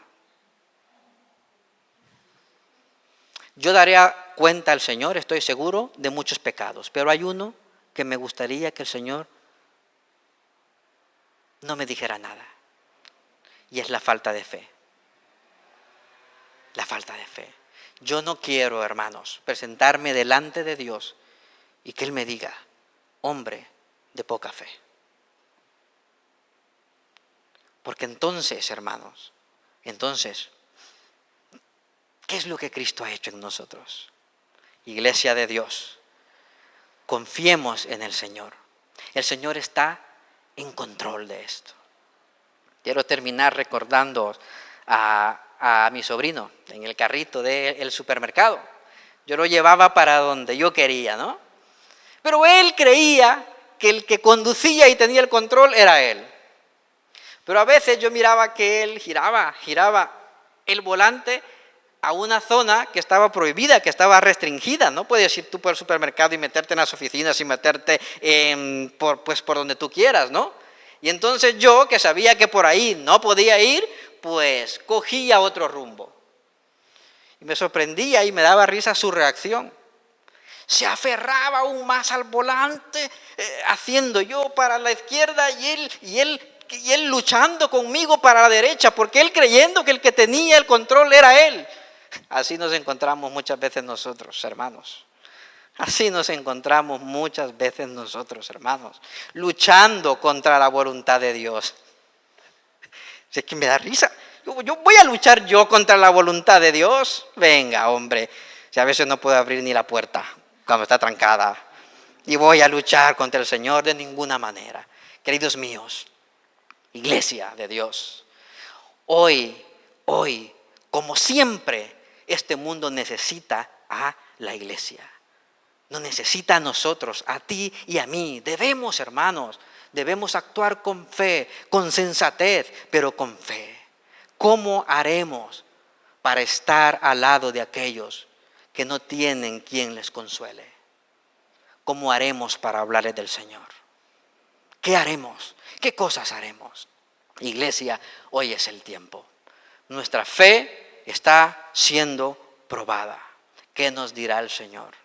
Yo daré cuenta al Señor, estoy seguro, de muchos pecados, pero hay uno que me gustaría que el Señor no me dijera nada, y es la falta de fe. La falta de fe. Yo no quiero, hermanos, presentarme delante de Dios y que Él me diga, hombre de poca fe. Porque entonces, hermanos, ¿qué es lo que Cristo ha hecho en nosotros? Iglesia de Dios, confiemos en el Señor. El Señor está en control de esto. Quiero terminar recordando a mi sobrino en el carrito del supermercado. Yo lo llevaba para donde yo quería, ¿no? Pero él creía que el que conducía y tenía el control era él. Pero a veces yo miraba que él giraba el volante a una zona que estaba prohibida, que estaba restringida. No puedes ir tú por el supermercado y meterte en las oficinas y meterte por donde tú quieras, ¿no? Y entonces yo, que sabía que por ahí no podía ir, pues cogía otro rumbo. Y me sorprendía y me daba risa su reacción. Se aferraba aún más al volante, haciendo yo para la izquierda y él luchando conmigo para la derecha, porque él creyendo que el que tenía el control era él. Así nos encontramos muchas veces nosotros, hermanos. Así nos encontramos muchas veces nosotros, hermanos, luchando contra la voluntad de Dios. Es que me da risa. Yo voy a luchar yo contra la voluntad de Dios. Venga, hombre, si a veces no puedo abrir ni la puerta cuando está trancada. Y voy a luchar contra el Señor de ninguna manera. Queridos míos, iglesia de Dios, hoy, como siempre, este mundo necesita a la iglesia. Nos necesita a nosotros, a ti y a mí. Debemos, hermanos, actuar con fe, con sensatez, pero con fe. ¿Cómo haremos para estar al lado de aquellos que no tienen quien les consuele? ¿Cómo haremos para hablarles del Señor? ¿Qué haremos? ¿Qué cosas haremos? Iglesia, hoy es el tiempo. Nuestra fe está siendo probada. ¿Qué nos dirá el Señor?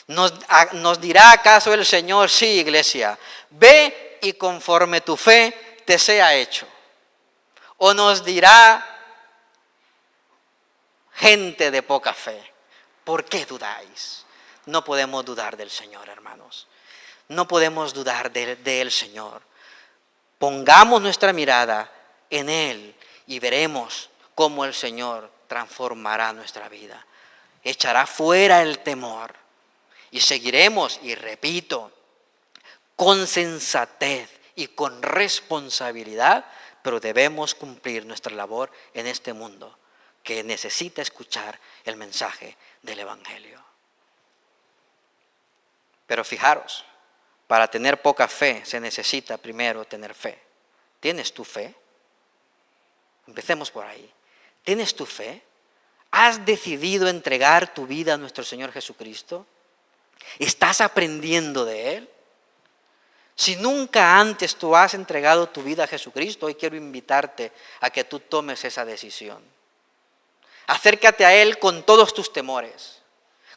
¿Nos dirá acaso el Señor, sí, iglesia, ve y conforme tu fe te sea hecho? ¿O nos dirá, gente de poca fe, por qué dudáis? No podemos dudar del Señor, hermanos. No podemos dudar del Señor. Pongamos nuestra mirada en Él y veremos cómo el Señor transformará nuestra vida. Echará fuera el temor. Y seguiremos, y repito, con sensatez y con responsabilidad, pero debemos cumplir nuestra labor en este mundo que necesita escuchar el mensaje del Evangelio. Pero fijaros, para tener poca fe se necesita primero tener fe. ¿Tienes tu fe? Empecemos por ahí. ¿Tienes tu fe? ¿Has decidido entregar tu vida a nuestro Señor Jesucristo? ¿Estás aprendiendo de Él? Si nunca antes tú has entregado tu vida a Jesucristo, hoy quiero invitarte a que tú tomes esa decisión. Acércate a Él con todos tus temores,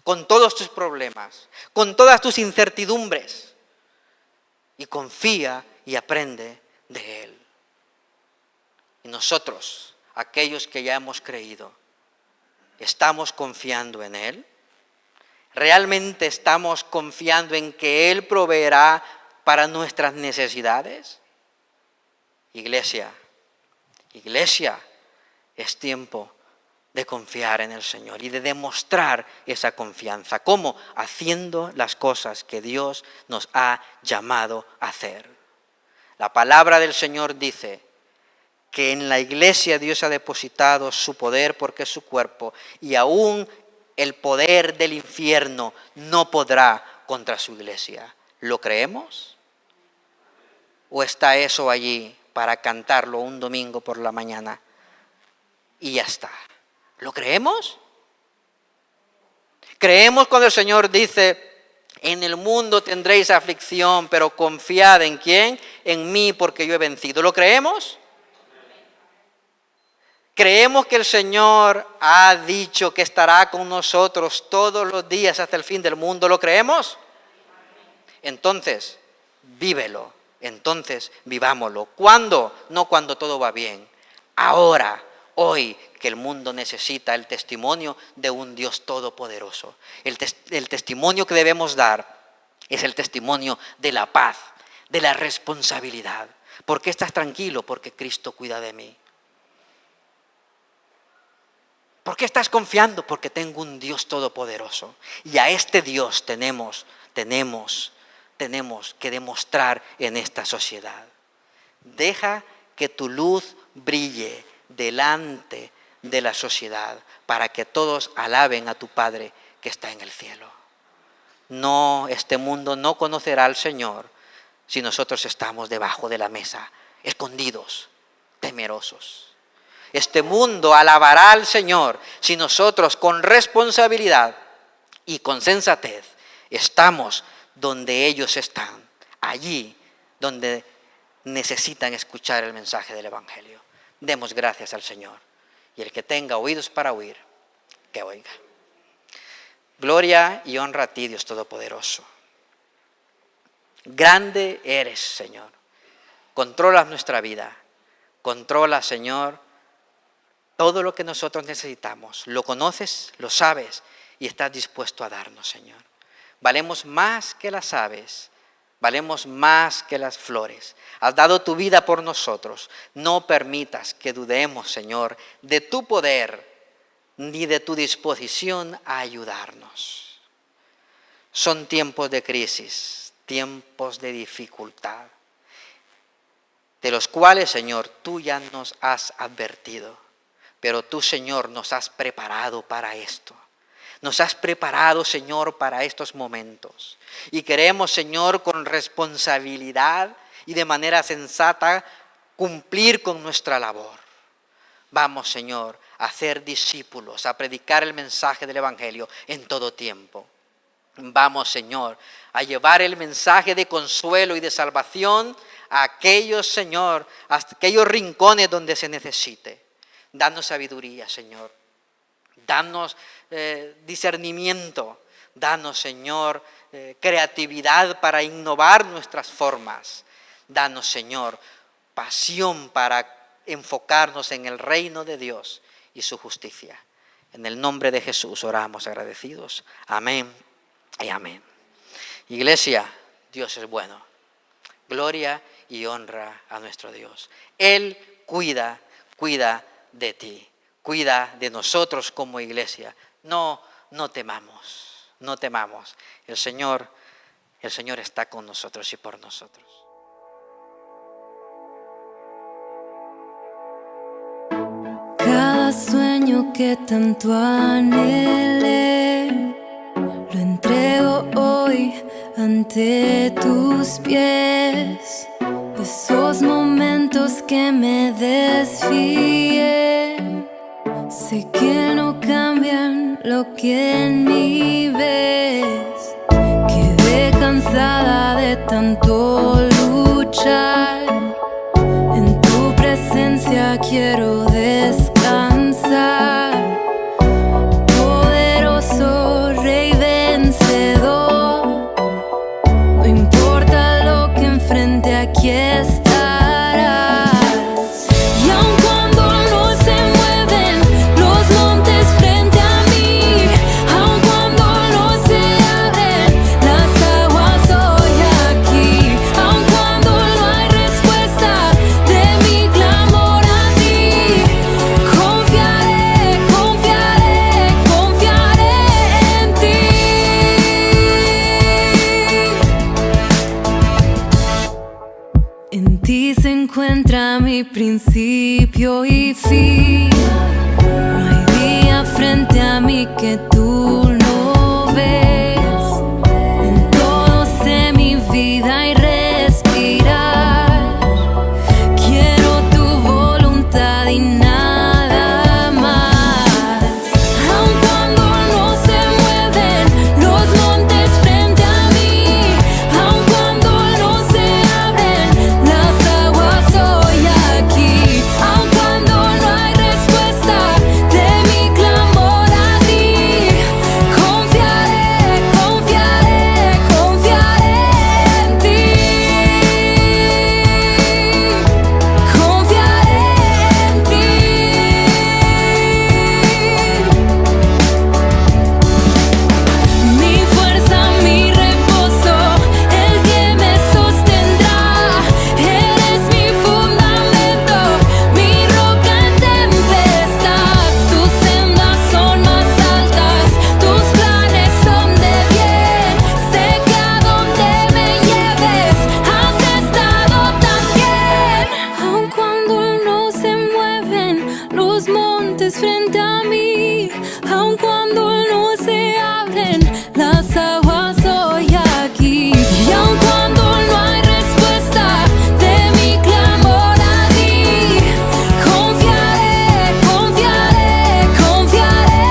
con todos tus problemas, con todas tus incertidumbres y confía y aprende de Él. Y nosotros, aquellos que ya hemos creído, ¿estamos confiando en Él? ¿Realmente estamos confiando en que Él proveerá para nuestras necesidades? Iglesia, es tiempo de confiar en el Señor y de demostrar esa confianza. ¿Cómo? Haciendo las cosas que Dios nos ha llamado a hacer. La palabra del Señor dice que en la iglesia Dios ha depositado su poder porque es su cuerpo, y aún el poder del infierno no podrá contra su iglesia. ¿Lo creemos? ¿O está eso allí para cantarlo un domingo por la mañana y ya está? ¿Lo creemos? ¿Creemos cuando el Señor dice: en el mundo tendréis aflicción, pero confiad en quién? En mí, porque yo he vencido? ¿Lo creemos? ¿Creemos que el Señor ha dicho que estará con nosotros todos los días hasta el fin del mundo? ¿Lo creemos? Entonces, vívelo. Entonces, vivámoslo. ¿Cuándo? No cuando todo va bien. Ahora, hoy, que el mundo necesita el testimonio de un Dios todopoderoso. El testimonio que debemos dar es el testimonio de la paz, de la responsabilidad. ¿Por qué estás tranquilo? Porque Cristo cuida de mí. ¿Por qué estás confiando? Porque tengo un Dios todopoderoso. Y a este Dios tenemos que demostrar en esta sociedad. Deja que tu luz brille delante de la sociedad para que todos alaben a tu Padre que está en el cielo. No, este mundo no conocerá al Señor si nosotros estamos debajo de la mesa, escondidos, temerosos. Este mundo alabará al Señor si nosotros con responsabilidad y con sensatez estamos donde ellos están, allí donde necesitan escuchar el mensaje del Evangelio. Demos gracias al Señor, y el que tenga oídos para oír, que oiga. Gloria y honra a ti, Dios Todopoderoso. Grande eres, Señor. Controlas nuestra vida. Controla, Señor, todo lo que nosotros necesitamos. Lo conoces, lo sabes y estás dispuesto a darnos, Señor. Valemos más que las aves, valemos más que las flores. Has dado tu vida por nosotros. No permitas que dudemos, Señor, de tu poder ni de tu disposición a ayudarnos. Son tiempos de crisis, tiempos de dificultad, de los cuales, Señor, tú ya nos has advertido. Pero tú, Señor, nos has preparado para esto. Nos has preparado, Señor, para estos momentos. Y queremos, Señor, con responsabilidad y de manera sensata, cumplir con nuestra labor. Vamos, Señor, a ser discípulos, a predicar el mensaje del Evangelio en todo tiempo. Vamos, Señor, a llevar el mensaje de consuelo y de salvación a aquellos, Señor, a aquellos rincones donde se necesite. Danos sabiduría, Señor. Danos discernimiento. Danos, Señor, creatividad para innovar nuestras formas. Danos, Señor, pasión para enfocarnos en el reino de Dios y su justicia. En el nombre de Jesús oramos agradecidos. Amén y amén. Iglesia, Dios es bueno. Gloria y honra a nuestro Dios. Él cuida de ti, cuida de nosotros como iglesia. No temamos, no temamos. El Señor está con nosotros y por nosotros. Cada sueño que tanto anhelé, lo entrego hoy ante tus pies. Esos momentos que me desfié, sé que no cambian lo que en mí ves. Quedé cansada de tanto luchar, en tu presencia quiero descansar. Poderoso Rey vencedor, no importa lo que enfrente, aquí estarás. Y aun cuando no se mueven los montes frente a mí, aun cuando no se abren las aguas hoy aquí, aun cuando no hay respuesta de mi clamor a ti, ti se encuentra mi principio y fin. No hay día frente a mí que tú no ves. En todo sé mi vida y respirar. Quiero tu voluntad y nada más. Aun cuando no se mueven los montes frente a mí, aun cuando no se abren las aguas hoy aquí, aun cuando no hay respuesta de mi clamor a ti, confiaré, confiaré, confiaré en ti. Confiaré en ti. Mi fuerza, mi reposo, el que me sostendrá. Eres mi fundamento, mi roca en tempestad. Tus sendas son más altas, tus planes son de bien. Sé que a donde me lleves has estado también. Aun cuando no se mueven los montes frente a mí, aun cuando no se abren las aguas hoy aquí, y aun cuando no hay respuesta de mi clamor a ti, confiaré, confiaré, confiaré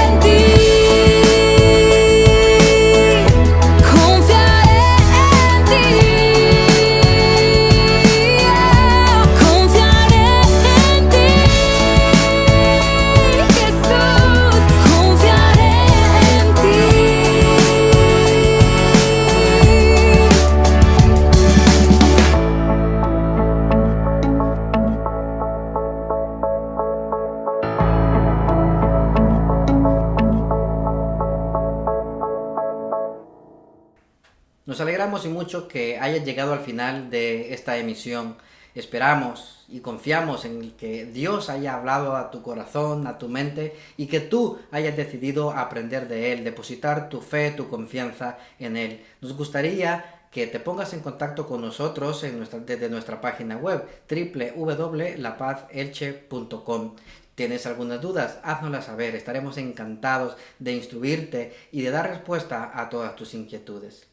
en ti. Confiaré en ti. Confiaré en ti. Jesús, confiaré en ti. Nos alegramos y mucho que hayas llegado al final de esta emisión. Esperamos y confiamos en que Dios haya hablado a tu corazón, a tu mente, y que tú hayas decidido aprender de Él, depositar tu fe, tu confianza en Él. Nos gustaría que te pongas en contacto con nosotros desde nuestra página web www.lapazelche.com. ¿Tienes algunas dudas? Háznoslas saber. Estaremos encantados de instruirte y de dar respuesta a todas tus inquietudes.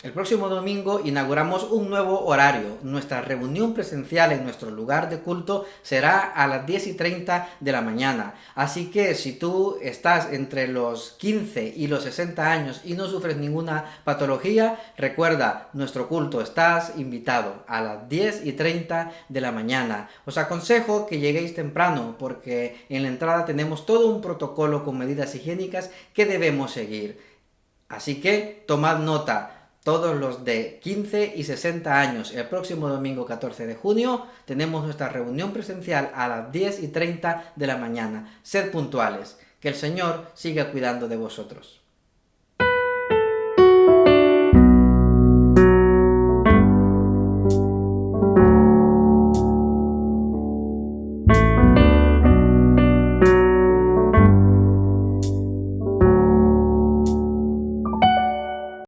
El próximo domingo inauguramos un nuevo horario. Nuestra reunión presencial en nuestro lugar de culto será a las 10:30 de la mañana. Así que si tú estás entre los 15 y los 60 años y no sufres ninguna patología, recuerda, nuestro culto, estás invitado a las 10:30 de la mañana. Os aconsejo que lleguéis temprano porque en la entrada tenemos todo un protocolo con medidas higiénicas que debemos seguir. Así que tomad nota. Todos los de 15 y 60 años, el próximo domingo 14 de junio, tenemos nuestra reunión presencial a las 10:30 de la mañana. Sed puntuales, que el Señor siga cuidando de vosotros.